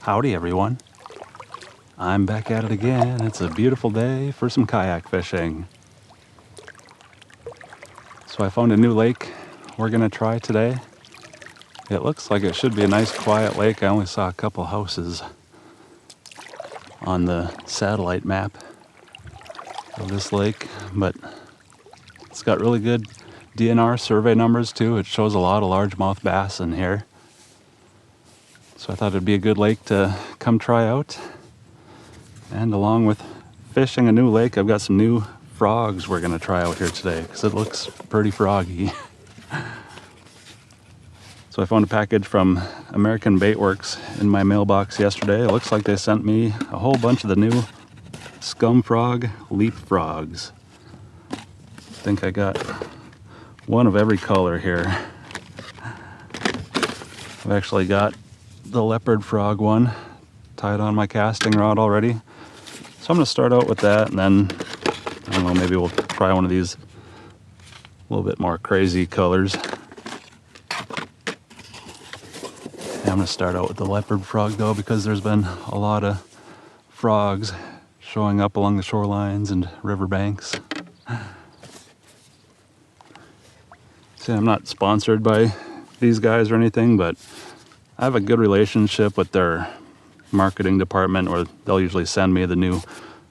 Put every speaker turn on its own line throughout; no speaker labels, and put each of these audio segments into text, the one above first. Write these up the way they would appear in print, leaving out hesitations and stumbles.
Howdy everyone. I'm back at it again. It's a beautiful day for some kayak fishing. So I found a new lake we're gonna try today. It looks like it should be a nice quiet lake. I only saw a couple houses on the satellite map of this lake, but it's got really good DNR survey numbers too. It shows a lot of largemouth bass in here. So I thought it'd be a good lake to come try out. And along with fishing a new lake, I've got some new frogs we're gonna try out here today because it looks pretty froggy. So I found a package from American Bait Works in my mailbox yesterday. It looks like they sent me a whole bunch of the new Scum frog leap frogs. I think I got one of every color here. I've actually got the leopard frog one tied on my casting rod already. So I'm gonna start out with that, and then, I don't know, maybe we'll try one of these a little bit more crazy colors. I'm gonna start out with the leopard frog though, because there's been a lot of frogs showing up along the shorelines and riverbanks. See, I'm not sponsored by these guys or anything, but I have a good relationship with their marketing department, where they'll usually send me the new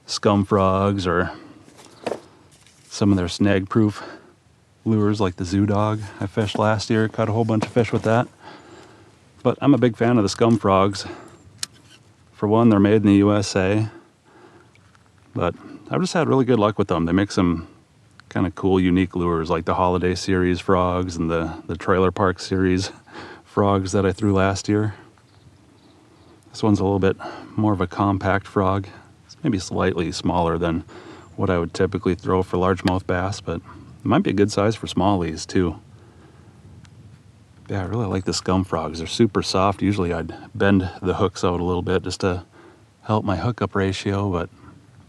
Scum frogs or some of their snag-proof lures like the Zoo Dog I fished last year. Caught a whole bunch of fish with that. But I'm a big fan of the Scum frogs. For one, they're made in the USA, but I've just had really good luck with them. They make some kind of cool, unique lures, like the Holiday Series frogs and the Trailer Park Series frogs that I threw last year. This one's a little bit more of a compact frog. It's maybe slightly smaller than what I would typically throw for largemouth bass, but it might be a good size for smallies too. Yeah, I really like the Scum frogs. They're super soft. Usually I'd bend the hooks out a little bit just to help my hookup ratio, but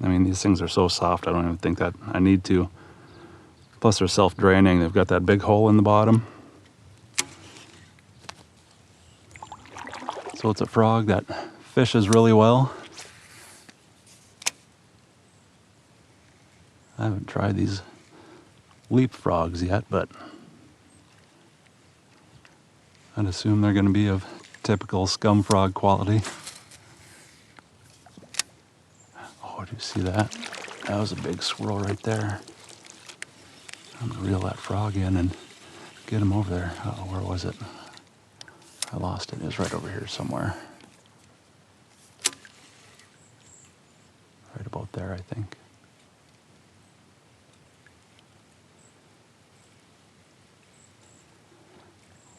I mean, these things are so soft I don't even think that I need to. Plus they're self-draining. They've got that big hole in the bottom. So it's a frog that fishes really well. I haven't tried these leap frogs yet, but I'd assume they're going to be of typical Scum frog quality. Oh, did you see that? That was a big swirl right there. I'm going to reel that frog in and get him over there. Uh-oh, where was it? I lost it. It was right over here somewhere. Right about there, I think.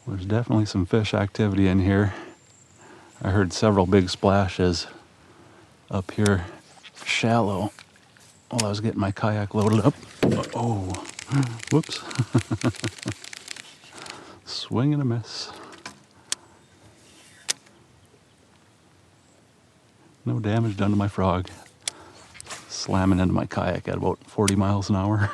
There's definitely some fish activity in here. I heard several big splashes up here shallow while I was getting my kayak loaded up. Oh, whoops. Swing and a miss. No damage done to my frog. Slamming into my kayak at about 40 miles an hour.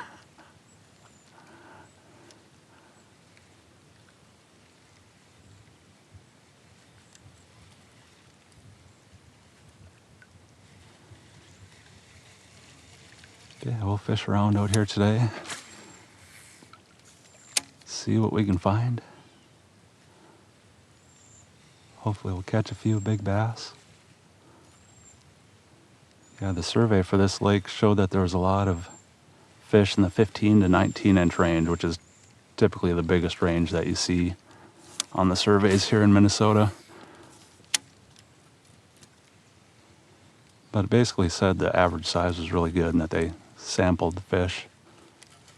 Yeah, we'll fish around out here today. See what we can find. Hopefully we'll catch a few big bass. Yeah, the survey for this lake showed that there was a lot of fish in the 15 to 19 inch range, which is typically the biggest range that you see on the surveys here in Minnesota. But it basically said the average size was really good and that they sampled the fish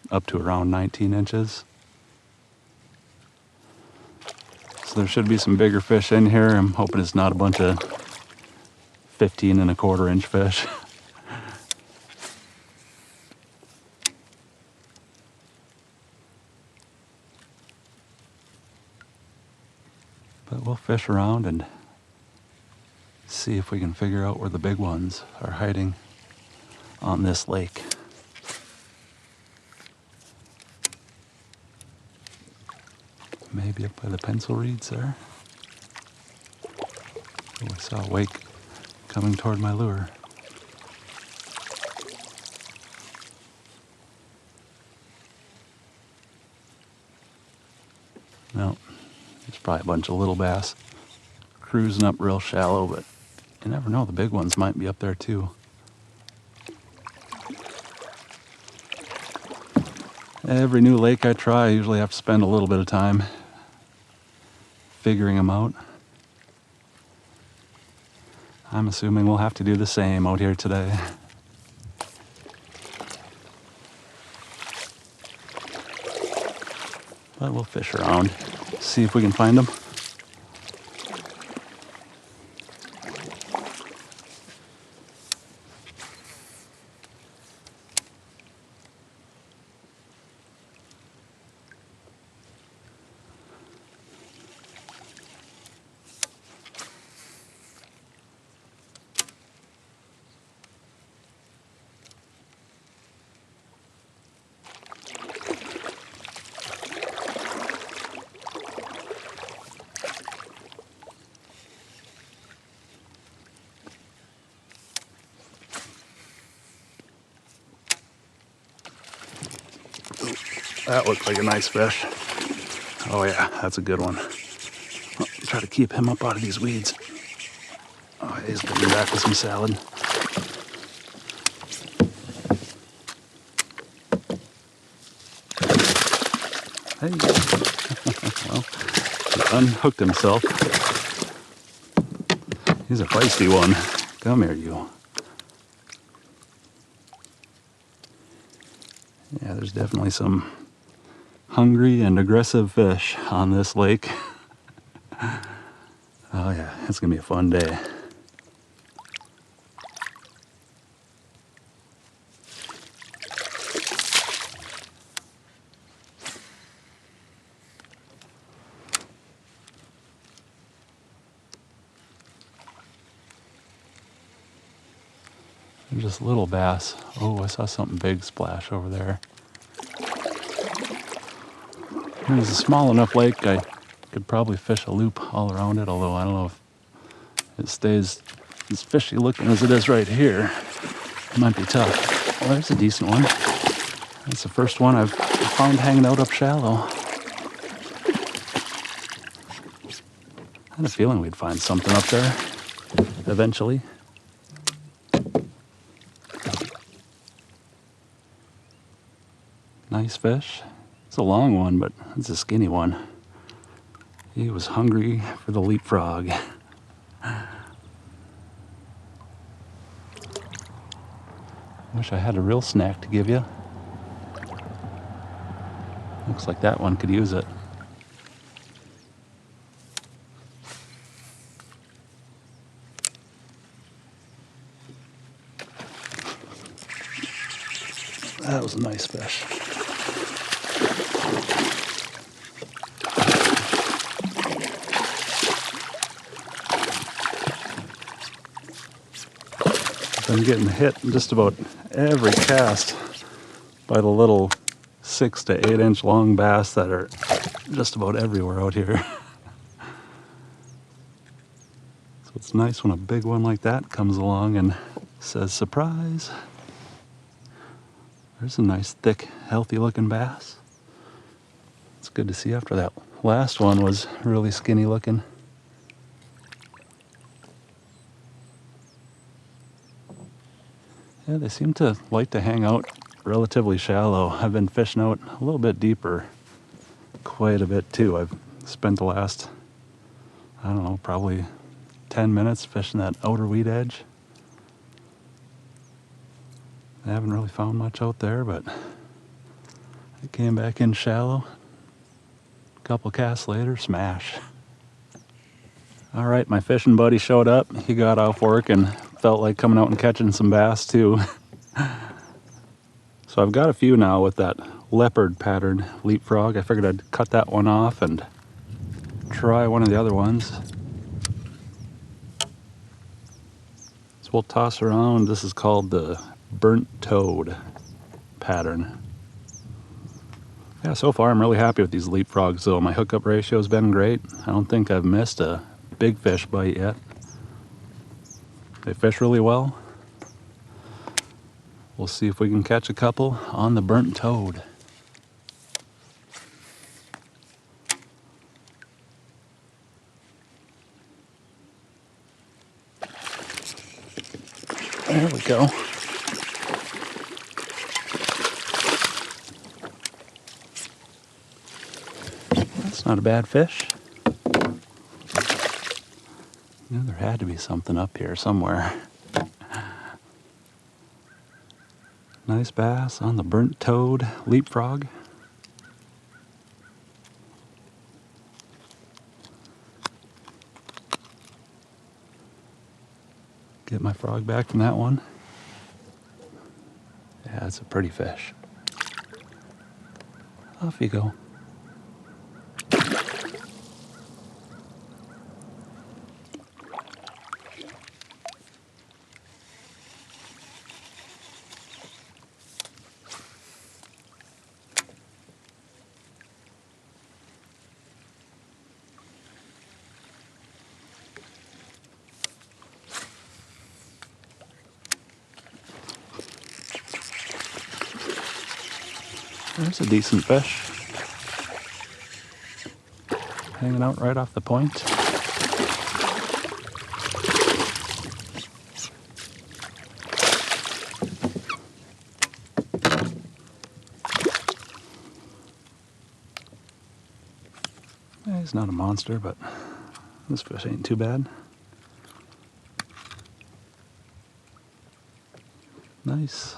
up to around 19 inches. So there should be some bigger fish in here. I'm hoping it's not a bunch of 15 and a quarter inch fish. But we'll fish around and see if we can figure out where the big ones are hiding on this lake. Maybe up by the pencil reeds there. Oh, I saw a wake coming toward my lure. No, there's probably a bunch of little bass cruising up real shallow, but you never know, the big ones might be up there too. Every new lake I try, I usually have to spend a little bit of time figuring them out. I'm assuming we'll have to do the same out here today. But we'll fish around, see if we can find them. That looked like a nice fish. Oh yeah, that's a good one. I'll try to keep him up out of these weeds. Oh, he's coming back with some salad. Hey, well, he unhooked himself. He's a feisty one. Come here, you. Yeah, there's definitely some hungry and aggressive fish on this lake. Oh yeah, it's gonna be a fun day. They're just little bass. Oh, I saw something big splash over there. It was a small enough lake I could probably fish a loop all around it, although I don't know if it stays as fishy looking as it is right here. It might be tough. Well, there's a decent one. That's the first one I've found hanging out up shallow. I had a feeling we'd find something up there eventually. Nice fish. It's a long one, but it's a skinny one. He was hungry for the leapfrog. Wish I had a real snack to give you. Looks like that one could use it. That was a nice fish. I'm getting hit just about every cast by the little 6 to 8 inch long bass that are just about everywhere out here. So it's nice when a big one like that comes along and says surprise. There's a nice thick healthy looking bass. It's good to see after that last one was really skinny looking. Yeah, they seem to like to hang out relatively shallow. I've been fishing out a little bit deeper quite a bit too. I've spent the last, I don't know, probably 10 minutes fishing that outer weed edge. I haven't really found much out there, but I came back in shallow. A couple casts later, smash. All right, my fishing buddy showed up. He got off work and felt like coming out and catching some bass too. So I've got a few now with that leopard pattern leapfrog. I figured I'd cut that one off and try one of the other ones. So we'll toss around. This is called the burnt toad pattern. Yeah, so far I'm really happy with these leapfrogs though. My hookup ratio has been great. I don't think I've missed a big fish bite yet. They fish really well. We'll see if we can catch a couple on the burnt toad. There we go. That's not a bad fish. You know, there had to be something up here somewhere. Nice bass on the burnt toad leapfrog. Get my frog back from that one. Yeah, it's a pretty fish. Off you go. There's a decent fish. Hanging out right off the point. Yeah, he's not a monster, but this fish ain't too bad. Nice.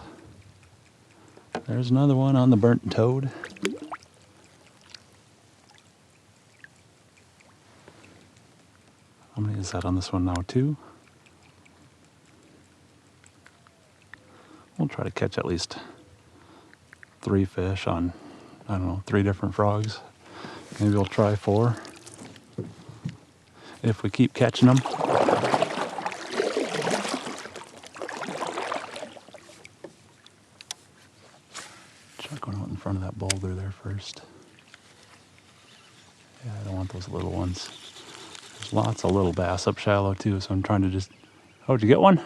There's another one on the burnt toad. How many is that on this one now? 2? We'll try to catch at least 3 fish on, I don't know, 3 different frogs. Maybe we'll try 4 if we keep catching them. Try going out in front of that boulder there first. Yeah, I don't want those little ones. There's lots of little bass up shallow too, so I'm trying to just... Oh, did you get one?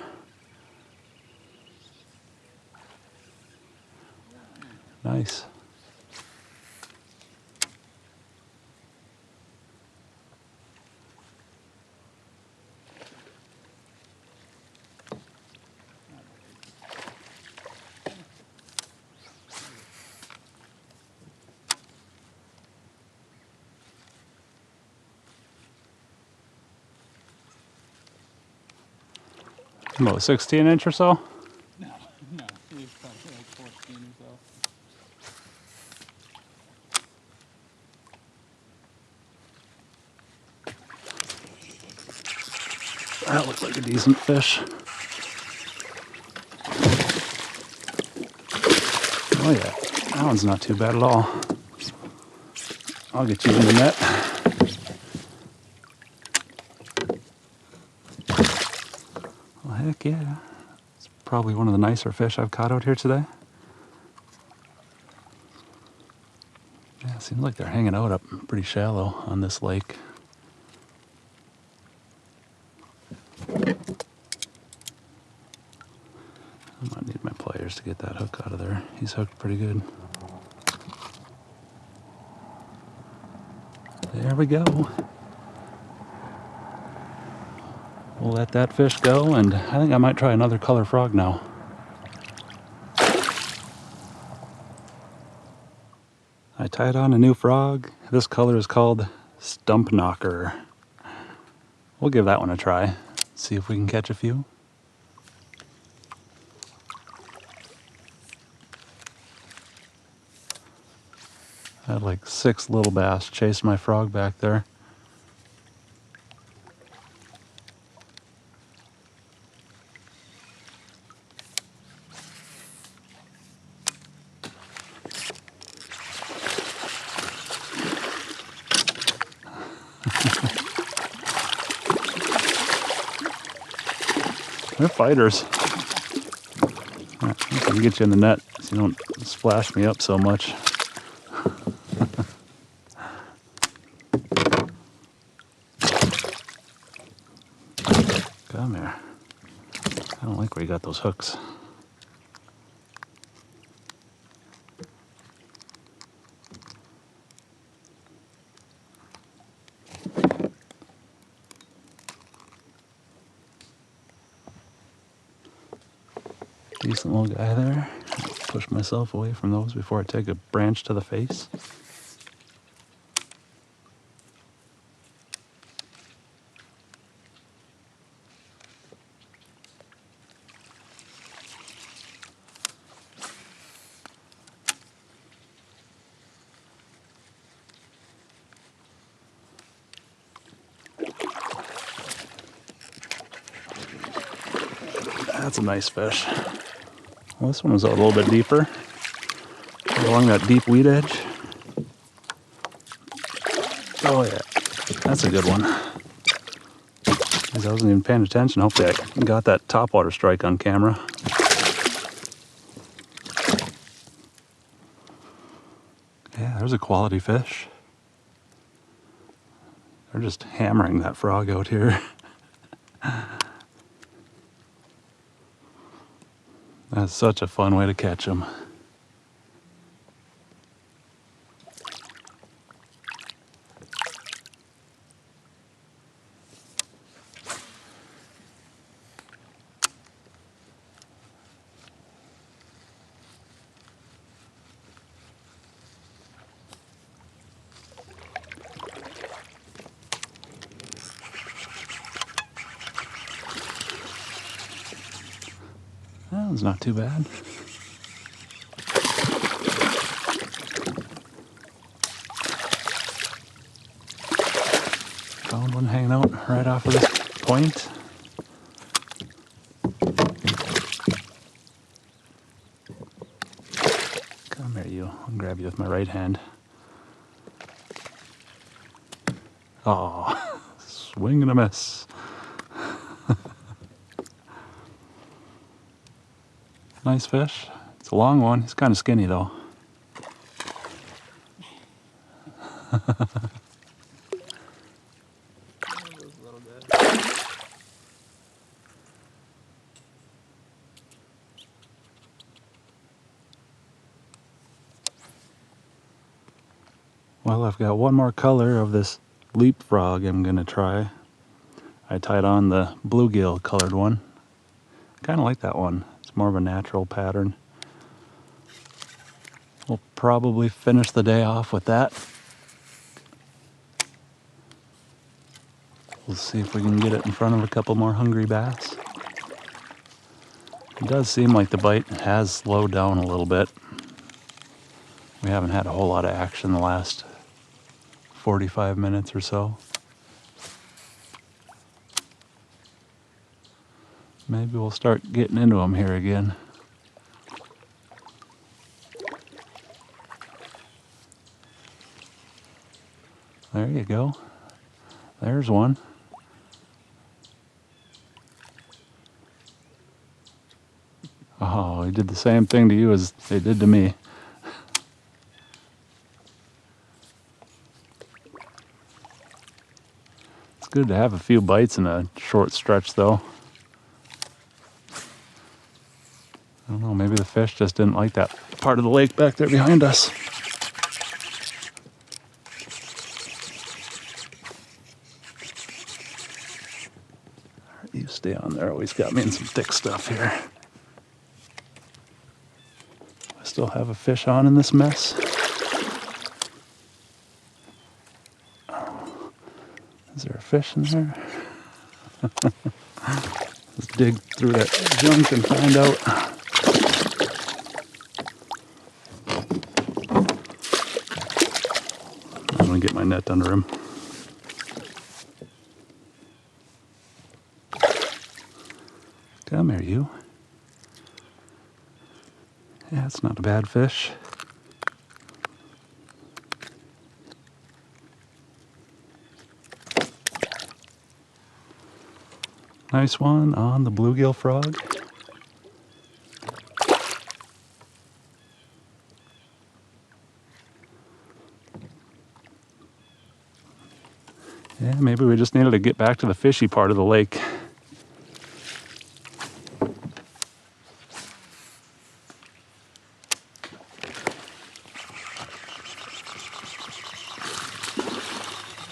Nice. About 16-inch or so?
No, he was probably like 14 or so.
That looks like a decent fish. Oh yeah, that one's not too bad at all. I'll get you in the net. Well, heck yeah. It's probably one of the nicer fish I've caught out here today. Yeah, it seems like they're hanging out up pretty shallow on this lake. I might need my pliers to get that hook out of there. He's hooked pretty good. There we go. We'll let that fish go, and I think I might try another color frog now. I tied on a new frog. This color is called Stump Knocker. We'll give that one a try. See if we can catch a few. I had like 6 little bass chasing my frog back there. They're fighters. All right, I can get you in the net so you don't splash me up so much. Come here. they got those hooks. Decent little guy there. Push myself away from those before I take a branch to the face. That's a nice fish. Well, this one was a little bit deeper, along that deep weed edge. Oh yeah, that's a good one. Because I wasn't even paying attention. Hopefully I got that topwater strike on camera. Yeah, there's a quality fish. They're just hammering that frog out here. That's such a fun way to catch them. That was not too bad. Found one hanging out right off of this point. Come here, you. I'll grab you with my right hand. Oh, swing and a miss. Nice fish. It's a long one. He's kind of skinny though. Well, I've got one more color of this leapfrog I'm gonna try. I tied on the bluegill colored one. Kind of like that one. It's more of a natural pattern. We'll probably finish the day off with that. We'll see if we can get it in front of a couple more hungry bass. It does seem like the bite has slowed down a little bit. We haven't had a whole lot of action the last 45 minutes or so. Maybe we'll start getting into them here again. There you go. There's one. Oh, he did the same thing to you as they did to me. It's good to have a few bites in a short stretch though. I don't know, maybe the fish just didn't like that part of the lake back there behind us. You stay on there, always got me in some thick stuff here. I still have a fish on in this mess. Is there a fish in there? Let's dig through that junk and find out. I'm gonna get my net under him. Come here, you. Yeah, it's not a bad fish. Nice one on the bluegill frog. Yeah, maybe we just needed to get back to the fishy part of the lake.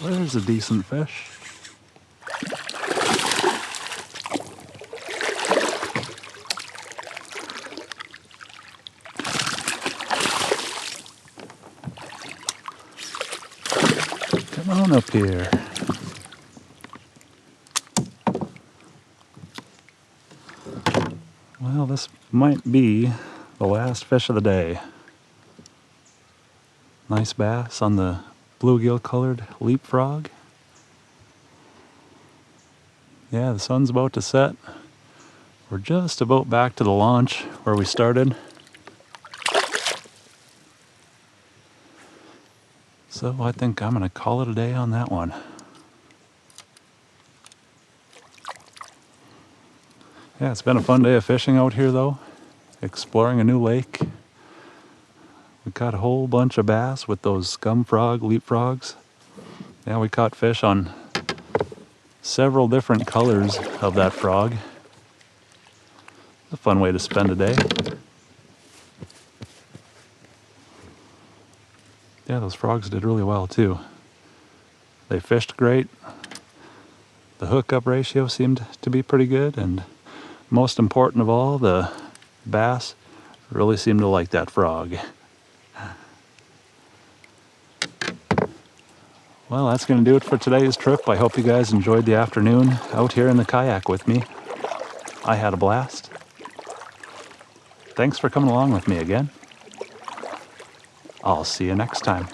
There's a decent fish. Come on up here. Well, this might be the last fish of the day. Nice bass on the bluegill colored leapfrog. Yeah, the sun's about to set. We're just about back to the launch where we started. So I think I'm gonna call it a day on that one. Yeah, it's been a fun day of fishing out here though. Exploring a new lake. We caught a whole bunch of bass with those scum frog leapfrogs. Yeah, we caught fish on several different colors of that frog. It's a fun way to spend a day. Yeah, those frogs did really well too. They fished great. The hookup ratio seemed to be pretty good, and most important of all, the bass really seemed to like that frog. Well, that's going to do it for today's trip. I hope you guys enjoyed the afternoon out here in the kayak with me. I had a blast. Thanks for coming along with me again. I'll see you next time.